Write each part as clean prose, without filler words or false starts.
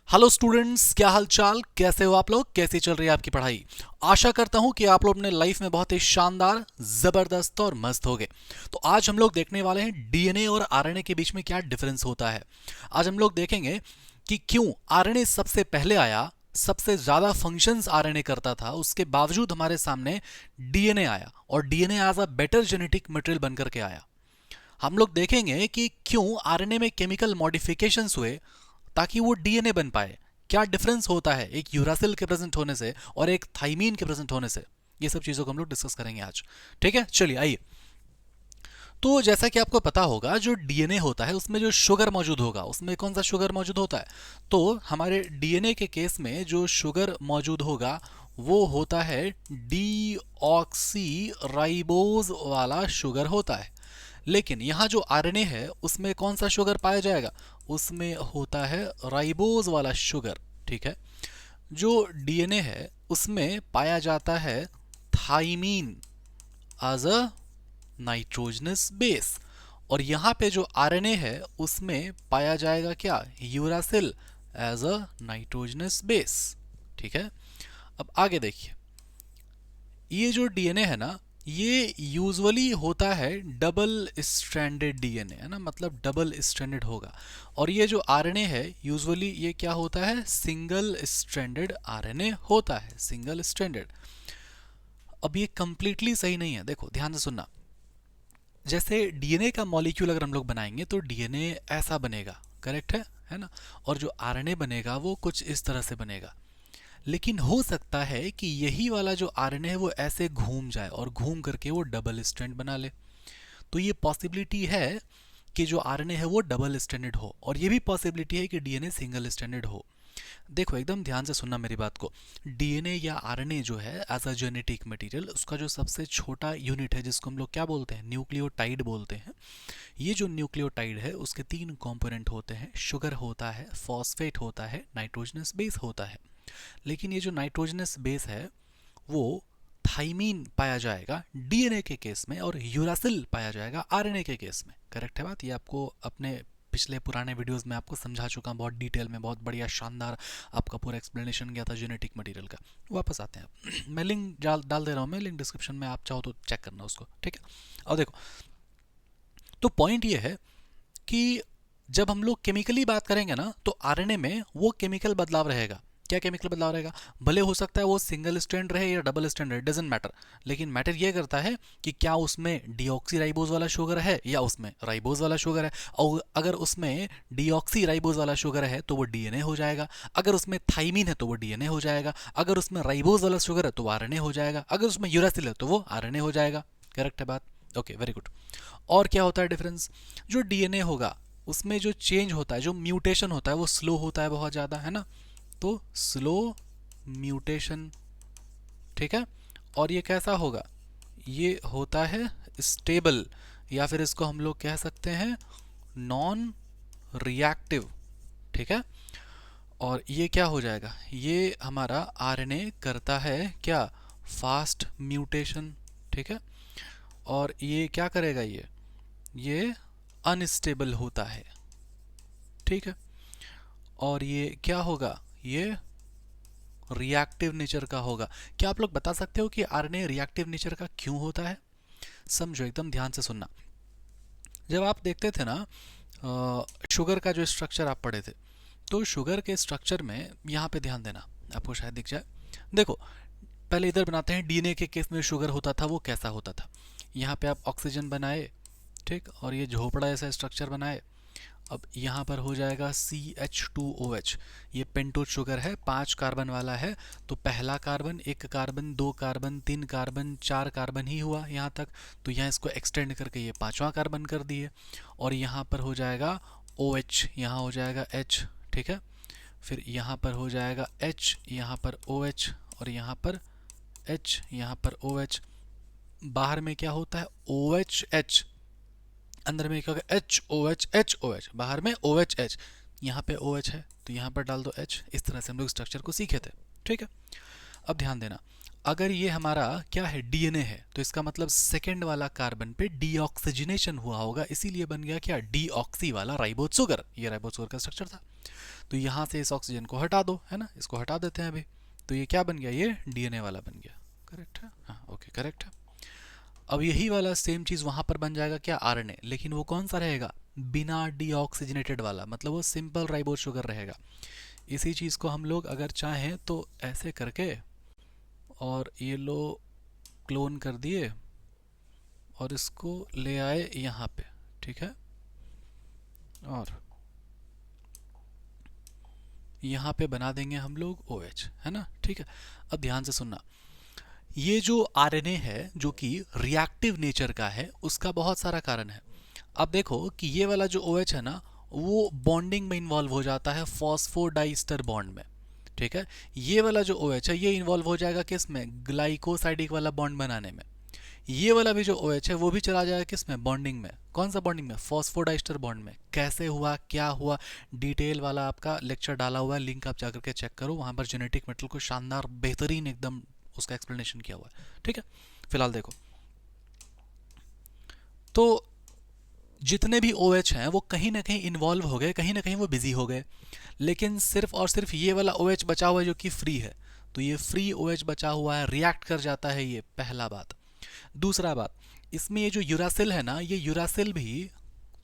Hello students, क्या हाल चाल, कैसे हो आप लोग? कैसी चल रही है आपकी पढ़ाई? आशा करता हूं कि आप लोग अपने लाइफ में बहुत ही शानदार, जबरदस्त और मस्त होगे। तो आज हम लोग देखने वाले हैं डीएनए और आरएनए के बीच में क्या डिफरेंस होता है। आज हम लोग देखेंगे कि क्यों आरएनए सबसे पहले आया, सबसे ज्यादा फंक्शंस आरएनए करता था, उसके बावजूद हमारे सामने डीएनए आया और DNA as a better genetic material बनकर के आया। हम लोग देखेंगे कि क्यों आरएनए में केमिकल मॉडिफिकेशंस हुए ताकि वो डीएनए बन पाए। क्या डिफरेंस होता है एक यूरासिल के प्रेजेंट होने से और एक थाइमीन के प्रेजेंट होने से। ये सब चीजों को हम लोग डिस्कस करेंगे आज। ठीक है, चलिए आइए। तो जैसा कि आपको पता होगा, जो डीएनए होता है उसमें जो शुगर मौजूद होगा, उसमें कौन सा शुगर मौजूद होता है? तो हमारे डीएनए के केस में जो शुगर मौजूद होगा वो होता है डीऑक्सी राइबोज वाला शुगर होता है। लेकिन यहाँ जो आरएनए है उसमें कौन सा शुगर पाया जाएगा? उसमें होता है राइबोज वाला शुगर। ठीक है। जो डीएनए है उसमें पाया जाता है thymine as a nitrogenous base. और यहाँ पे जो आरएनए है उसमें पाया जाएगा क्या? Uracil as a nitrogenous base. ठीक है। अब आगे देखिए, ये जो डीएनए है ना, ये यूजुअली होता है डबल स्ट्रैंडेड डीएनए, है ना, मतलब डबल स्ट्रैंडेड होगा। और ये जो आरएनए है यूजुअली ये क्या होता है? सिंगल स्ट्रैंडेड आरएनए होता है, सिंगल स्ट्रैंडेड। अब ये कंप्लीटली सही नहीं है, देखो ध्यान से सुनना। जैसे डीएनए का मॉलिक्यूल अगर हम लोग बनाएंगे तो डीएनए ऐसा बनेगा, करेक्ट है ना। और जो आरएनए बनेगा वो कुछ इस तरह से बनेगा। लेकिन हो सकता है कि यही वाला जो आरएनए है वो ऐसे घूम जाए और घूम करके वो डबल स्ट्रैंड बना ले। तो ये पॉसिबिलिटी है कि जो आरएनए है वो डबल स्ट्रैंडेड हो, और ये भी पॉसिबिलिटी है कि डीएनए सिंगल स्ट्रैंडेड हो। देखो एकदम ध्यान से सुनना मेरी बात को। डीएनए या आरएनए जो है एज अ जेनेटिक मटेरियल, उसका जो सबसे छोटा यूनिट है जिसको हम लोग क्या बोलते हैं? न्यूक्लियोटाइड बोलते हैं। ये जो न्यूक्लियोटाइड है उसके तीन कंपोनेंट होते हैं, शुगर होता है, फॉस्फेट होता है, नाइट्रोजनस बेस होता है। लेकिन ये जो नाइट्रोजनस बेस है वो थाइमीन पाया जाएगा डीएनए के केस में और यूरासिल पाया जाएगा आरएनए के केस में। करेक्ट है बात? ये आपको अपने पिछले पुराने वीडियोस में आपको समझा चुका हूं बहुत डिटेल में, बहुत बढ़िया शानदार आपका पूरा एक्सप्लेनेशन गया था जेनेटिक मटेरियल का। वापस आते हैं आप मैं लिंक डाल दे रहा हूँ, मैं लिंक डिस्क्रिप्शन में, आप चाहो तो चेक करना उसको। ठीक है। और देखो, तो पॉइंट ये है कि जब हम लोग केमिकली बात करेंगे ना तो आरएनए में वो केमिकल बदलाव रहेगा। क्या केमिकल बदलाव रहेगा? भले हो सकता है वो सिंगल स्ट्रैंड रहे या डबल स्ट्रैंड रहे, डजंट मैटर। लेकिन मैटर ये करता है कि क्या उसमें डीऑक्सी राइबोज वाला शुगर है या उसमें राइबोज वाला शुगर है। और अगर उसमें डीऑक्सी राइबोज वाला शुगर है तो वो डीएनए हो जाएगा। अगर उसमें थाइमीन है तो वो डीएनए हो जाएगा। अगर उसमें राइबोज वाला शुगर है तो वो आरएनए हो जाएगा। अगर उसमें यूरासिल है तो वो आरएनए हो जाएगा। करेक्ट है बात? Okay, very good. और क्या होता है डिफरेंस? जो डीएनए होगा उसमें जो चेंज होता है, जो म्यूटेशन होता है वो स्लो होता है बहुत ज़्यादा, है ना। तो स्लो म्यूटेशन। ठीक है। और ये कैसा होगा? ये होता है स्टेबल, या फिर इसको हम लोग कह सकते हैं नॉन रिएक्टिव। ठीक है। और ये क्या हो जाएगा? ये हमारा आरएनए करता है क्या? Fast mutation. ठीक है। और ये क्या करेगा? ये अनस्टेबल होता है। ठीक है। और ये क्या होगा? ये रिएक्टिव नेचर का होगा। क्या आप लोग बता सकते हो कि आरएनए रिएक्टिव नेचर का क्यों होता है? समझो, एकदम ध्यान से सुनना। जब आप देखते थे ना शुगर का जो स्ट्रक्चर आप पढ़े थे, तो शुगर के स्ट्रक्चर में यहाँ पे ध्यान देना, आपको शायद दिख जाए। देखो, पहले इधर बनाते हैं। डीएनए के केस में शुगर होता था वो कैसा होता था? यहाँ पे आप ऑक्सीजन बनाए, ठीक, और ये झोपड़ा ऐसा स्ट्रक्चर बनाए। अब यहाँ पर हो जाएगा CH2OH। ये पेंटोज शुगर है, 5 कार्बन वाला है। तो पहला कार्बन, एक कार्बन, दो कार्बन, तीन कार्बन, चार कार्बन ही हुआ यहाँ तक। तो यहाँ इसको एक्सटेंड करके ये पांचवा कार्बन कर दिए। और यहाँ पर हो जाएगा OH, यहाँ हो जाएगा H। ठीक है। फिर यहाँ पर हो जाएगा H, यहाँ पर OH, और यहाँ पर H, यहाँ पर OH। बाहर में क्या होता है? OHH। अंदर में क्या होगा? HOH, बाहर में OHH। यहाँ पे OH है तो यहाँ पर डाल दो H। इस तरह से हम लोग स्ट्रक्चर को सीखे थे। ठीक है। अब ध्यान देना, अगर ये हमारा क्या है, डीएनए है, तो इसका मतलब सेकंड वाला कार्बन पे डीऑक्सीजनेशन हुआ होगा, इसीलिए बन गया क्या, डीऑक्सी वाला राइबोज शुगर। ये राइबोज शुगर का स्ट्रक्चर था। तो यहाँ से इस ऑक्सीजन को हटा दो, है ना, इसको हटा देते हैं अभी। तो ये क्या बन गया, ये डीएनए वाला बन गया। करेक्ट है, हाँ ओके करेक्ट है। अब यही वाला सेम चीज़ वहाँ पर बन जाएगा क्या, आरएनए, लेकिन वो कौन सा रहेगा, बिना डीऑक्सीजनेटेड वाला, मतलब वो सिंपल राइबोज शुगर रहेगा। इसी चीज़ को हम लोग अगर चाहें तो ऐसे करके और ये लो क्लोन कर दिए और इसको ले आए यहाँ पे, ठीक है, और यहाँ पे बना देंगे हम लोग OH, है ना, ठीक है। अब ध्यान से सुनना, ये जो आरएनए है जो कि रिएक्टिव नेचर का है, उसका बहुत सारा कारण है। अब देखो कि ये वाला जो OH है ना, वो बॉन्डिंग में इन्वॉल्व हो जाता है फॉस्फोडाइस्टर बॉन्ड में, ठीक है। ये वाला जो OH है ये इन्वॉल्व हो जाएगा किस में, ग्लाइकोसाइडिक वाला बॉन्ड बनाने में। ये वाला भी जो OH है वो भी चला जाएगा किस में, बॉन्डिंग में। कौन सा बॉन्डिंग में, फॉस्फोडाइस्टर बॉन्ड में। कैसे हुआ, क्या हुआ, डिटेल वाला आपका लेक्चर डाला हुआ है, लिंक आप जाकर के चेक करो, वहां पर जेनेटिक मेटल को शानदार बेहतरीन एकदम उसका एक्सप्लेनेशन किया हुआ है, ठीक है। फिलहाल देखो तो जितने भी OH हैं वो कहीं ना कहीं इन्वॉल्व हो गए, कहीं ना कहीं वो बिजी हो गए, लेकिन सिर्फ और सिर्फ ये वाला OH बचा हुआ है जो कि फ्री है। तो ये फ्री OH बचा हुआ है, रिएक्ट कर जाता है, ये पहला बात। दूसरा बात, इसमें ये जो यूरासिल है ना, ये यूरासिल भी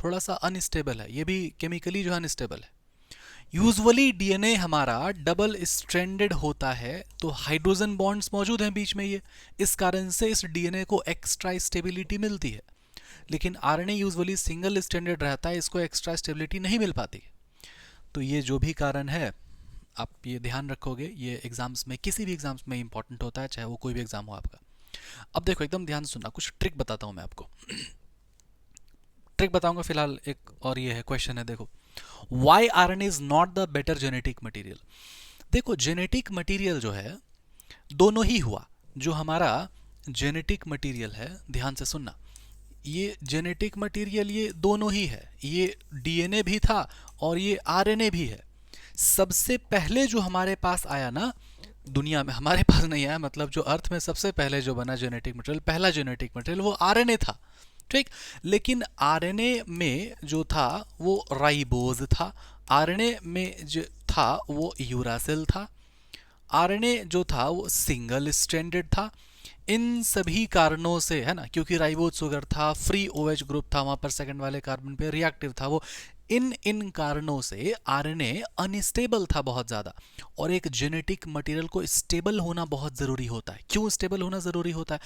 थोड़ा सा अनस्टेबल है, ये भी केमिकली जो अनस्टेबल है। यूजुअली डीएनए हमारा डबल स्ट्रैंडेड होता है, तो हाइड्रोजन बॉन्ड्स मौजूद हैं बीच में, ये इस कारण से इस डीएनए को एक्स्ट्रा स्टेबिलिटी मिलती है। लेकिन आरएनए यूजुअली सिंगल स्टैंडर्ड रहता है, इसको एक्स्ट्रा स्टेबिलिटी नहीं मिल पाती। तो ये जो भी कारण है आप ये ध्यान रखोगे, ये एग्जाम्स में, किसी भी एग्जाम्स में इंपॉर्टेंट होता है, चाहे वो कोई भी एग्जाम हो आपका। अब देखो एकदम ध्यान सुनना, कुछ ट्रिक बताता हूं मैं आपको। ट्रिक बताऊंगा फिलहाल, एक और ये है क्वेश्चन है, देखो, why RNA is not the better genetic material. देखो जेनेटिक मटेरियल जो है दोनों ही हुआ, जो हमारा जेनेटिक मटेरियल है, ध्यान से सुनना, ये जेनेटिक मटेरियल ये दोनों ही है, ये डीएनए भी था और ये आरएनए भी है। सबसे पहले जो हमारे पास आया ना दुनिया में, हमारे पास नहीं आया, मतलब जो अर्थ में सबसे पहले जो बना जेनेटिक मटेरियल, पहला जेनेटिक मटेरियल वो आरएनए था, ठीक। लेकिन आरएनए में जो था वो राइबोज था, आरएनए में जो था वो यूरासिल था, आरएनए जो था वो सिंगल स्ट्रैंडेड था। इन सभी कारणों से, है ना, क्योंकि राइबोज शुगर था, फ्री OH ग्रुप था वहां पर, सेकंड वाले कार्बन पे रिएक्टिव था वो, इन कारणों से आरएनए अनस्टेबल था बहुत ज्यादा। और एक जेनेटिक मटेरियल को स्टेबल होना बहुत जरूरी होता है। क्यों स्टेबल होना जरूरी होता है,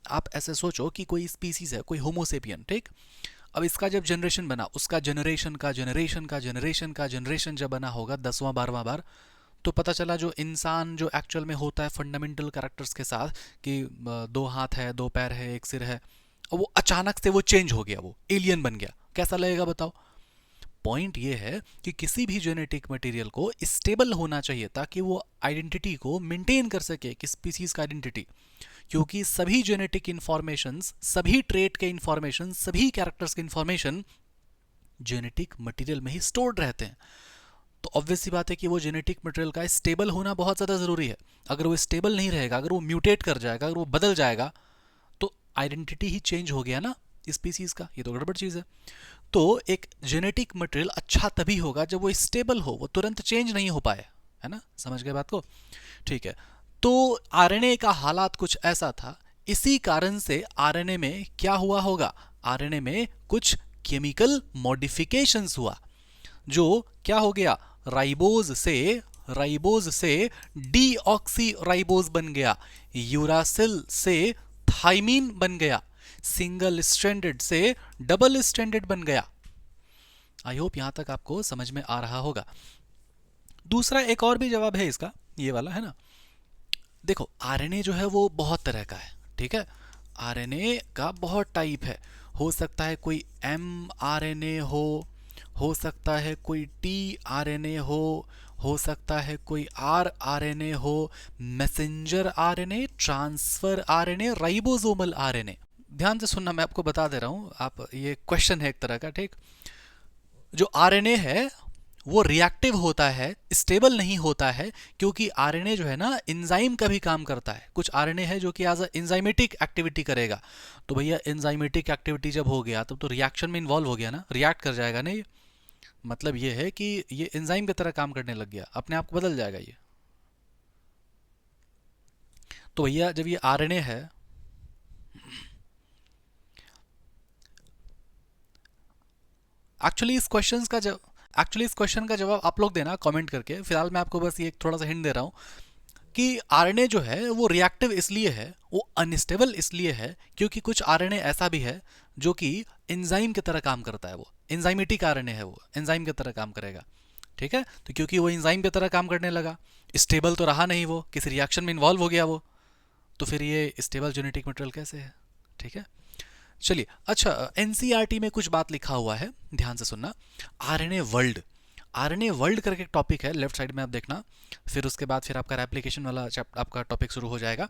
आप ऐसे सोचो कि कोई स्पीसीज है, कोई होमोसेपियन, ठीक। अब इसका जब जनरेशन बना, उसका जनरेशन का जनरेशन का जनरेशन का जनरेशन जब बना होगा 10वां 12वां बार, तो पता चला जो इंसान जो एक्चुअल में होता है फंडामेंटल कैरेक्टर्स के साथ, कि 2 हाथ है, 2 पैर है, 1 सिर है, और वो अचानक से वो चेंज हो गया, वो एलियन बन गया, कैसा लगेगा बताओ। पॉइंट ये है कि किसी भी जेनेटिक मटेरियल को स्टेबल होना चाहिए ताकि वो आइडेंटिटी को मेंटेन कर सके, कि स्पीसीज का आइडेंटिटी, क्योंकि सभी जेनेटिक इंफॉर्मेशंस, सभी ट्रेट के इंफॉर्मेशन, सभी कैरेक्टर्स के इंफॉर्मेशन जेनेटिक मटेरियल में ही स्टोर्ड रहते हैं। तो ऑब्वियस सी बात है कि वो जेनेटिक मटेरियल का स्टेबल होना बहुत ज़्यादा ज़रूरी है। अगर वो स्टेबल नहीं रहेगा, अगर वो म्यूटेट कर जाएगा, अगर वो बदल जाएगा, तो आइडेंटिटी ही चेंज हो गया ना स्पीसीज का, ये तो गड़बड़ चीज़ है। तो एक जेनेटिक मटेरियल अच्छा तभी होगा जब वो स्टेबल हो, वो तुरंत चेंज नहीं हो पाए, है ना, समझ गए बात को, ठीक है। तो आरएनए का हालात कुछ ऐसा था, इसी कारण से आरएनए में क्या हुआ होगा, आरएनए में कुछ केमिकल मॉडिफिकेशंस हुआ, जो क्या हो गया, राइबोज से डीऑक्सी राइबोज बन गया, यूरासिल से थाइमीन बन गया, सिंगल स्ट्रैंडेड से डबल स्ट्रैंडेड बन गया। आई होप यहां तक आपको समझ में आ रहा होगा। दूसरा एक और भी जवाब है इसका, ये वाला है ना, देखो आरएनए जो है वो बहुत तरह का है, ठीक है, आरएनए का बहुत टाइप है, हो सकता है कोई mRNA हो सकता है कोई tRNA हो सकता है कोई rRNA हो, messenger RNA, transfer RNA, ribosomal RNA. ध्यान से सुनना, मैं आपको बता दे रहा हूं, आप ये क्वेश्चन है एक तरह का, ठीक। जो आरएनए है वो रिएक्टिव होता है, स्टेबल नहीं होता है, क्योंकि आरएनए जो है ना एंजाइम का भी काम करता है। कुछ आरएनए है जो कि एज अ एंजाइमेटिक एक्टिविटी करेगा। तो भैया एंजाइमेटिक एक्टिविटी जब हो गया तब तो रिएक्शन में इन्वॉल्व हो गया ना, रिएक्ट कर जाएगा ना ये। मतलब ये है कि ये एंजाइम की तरह काम करने लग गया, अपने आप को बदल जाएगा ये। तो भैया जब ये आरएनए है, एक्चुअली इस क्वेश्चन का जब एक्चुअली इस क्वेश्चन का जवाब आप लोग देना कमेंट करके। फिलहाल मैं आपको बस ये थोड़ा सा हिंट दे रहा हूँ कि आरएनए जो है वो रिएक्टिव इसलिए है, वो अनस्टेबल इसलिए है, क्योंकि कुछ आरएनए ऐसा भी है जो कि एंजाइम की तरह काम करता है। वो एंजाइमेटिक आरएनए है, वो एंजाइम की तरह काम करेगा। ठीक है, तो क्योंकि वो एंजाइम की तरह काम करने लगा, स्टेबल तो रहा नहीं, वो किसी रिएक्शन में इन्वॉल्व हो गया वो, तो फिर ये स्टेबल जेनेटिक मटेरियल कैसे है। ठीक है, चलिए। अच्छा, एनसीईआरटी में कुछ बात लिखा हुआ है, ध्यान से सुनना। आरएनए वर्ल्ड, आरएनए वर्ल्ड करके एक टॉपिक है, लेफ्ट साइड में आप देखना। फिर उसके बाद फिर आपका रेप्लिकेशन वाला आपका टॉपिक शुरू हो जाएगा।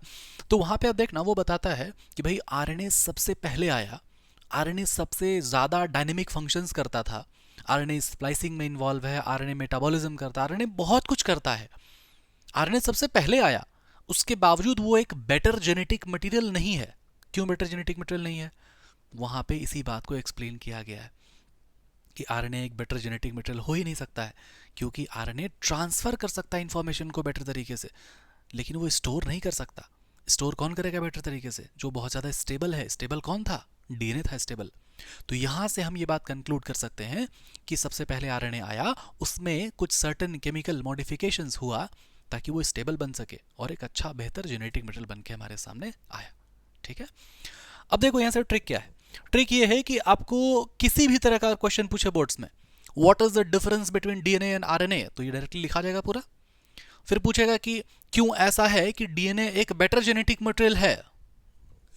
तो वहाँ पे आप देखना, वो बताता है कि भाई आरएनए सबसे पहले आया, आरएनए सबसे ज़्यादा डायनेमिक फंक्शंस करता था, आरएनए स्प्लाइसिंग में इन्वॉल्व है, आरएनए मेटाबॉलिज्म करता है, आरएनए बहुत कुछ करता है। आरएनए सबसे पहले आया, उसके बावजूद वो एक बेटर जेनेटिक मटेरियल नहीं है। क्यों बेटर जेनेटिक मटेरियल नहीं है? वहाँ पे इसी बात को एक्सप्लेन किया गया है कि आरएनए एक बेटर जेनेटिक मटेरियल हो ही नहीं सकता है, क्योंकि आरएनए ट्रांसफर कर सकता है इंफॉर्मेशन को बेटर तरीके से, लेकिन वो स्टोर नहीं कर सकता। स्टोर कौन करेगा बेटर तरीके से? जो बहुत ज़्यादा स्टेबल है। स्टेबल कौन था? डीएनए था स्टेबल। तो यहाँ से हम ये बात कंक्लूड कर सकते हैं कि सबसे पहले आरएनए आया, उसमें कुछ सर्टेन केमिकल मॉडिफिकेशंस हुआ ताकि वो स्टेबल बन सके और एक अच्छा बेहतर जेनेटिक मटेरियल बन के हमारे सामने आया। ठीक है, अब देखो यहाँ से ट्रिक क्या है। ट्रिक ये है कि आपको किसी भी तरह का क्वेश्चन पूछे बोर्ड्स में, what is the difference between DNA and RNA, तो ये डायरेक्टली लिखा जाएगा पूरा। फिर पूछेगा कि क्यों ऐसा है कि डीएनए एक बेटर जेनेटिक मटेरियल है,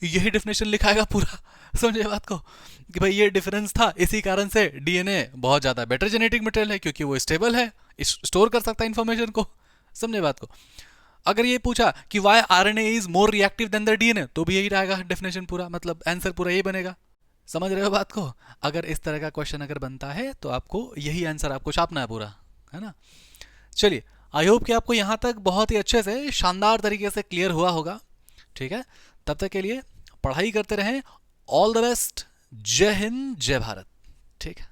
यही डेफिनेशन लिखाएगा पूरा। समझे बात को कि भाई ये डिफरेंस था, इसी कारण से डीएनए बहुत ज्यादा बेटर जेनेटिक मटेरियल है, क्योंकि वो स्टेबल है, स्टोर कर सकता है इंफॉर्मेशन को। समझे बात को? अगर ये पूछा कि why RNA is more reactive than the DNA, तो भी यही रहेगा डेफिनेशन पूरा, मतलब आंसर पूरा यही बनेगा। समझ रहे हो बात को? अगर इस तरह का क्वेश्चन अगर बनता है तो आपको यही आंसर आपको छापना है पूरा, है ना। चलिए, आई होप कि आपको यहाँ तक बहुत ही अच्छे से शानदार तरीके से क्लियर हुआ होगा। ठीक है, तब तक के लिए पढ़ाई करते रहें। All the best. जय हिंद, जय भारत। ठीक है।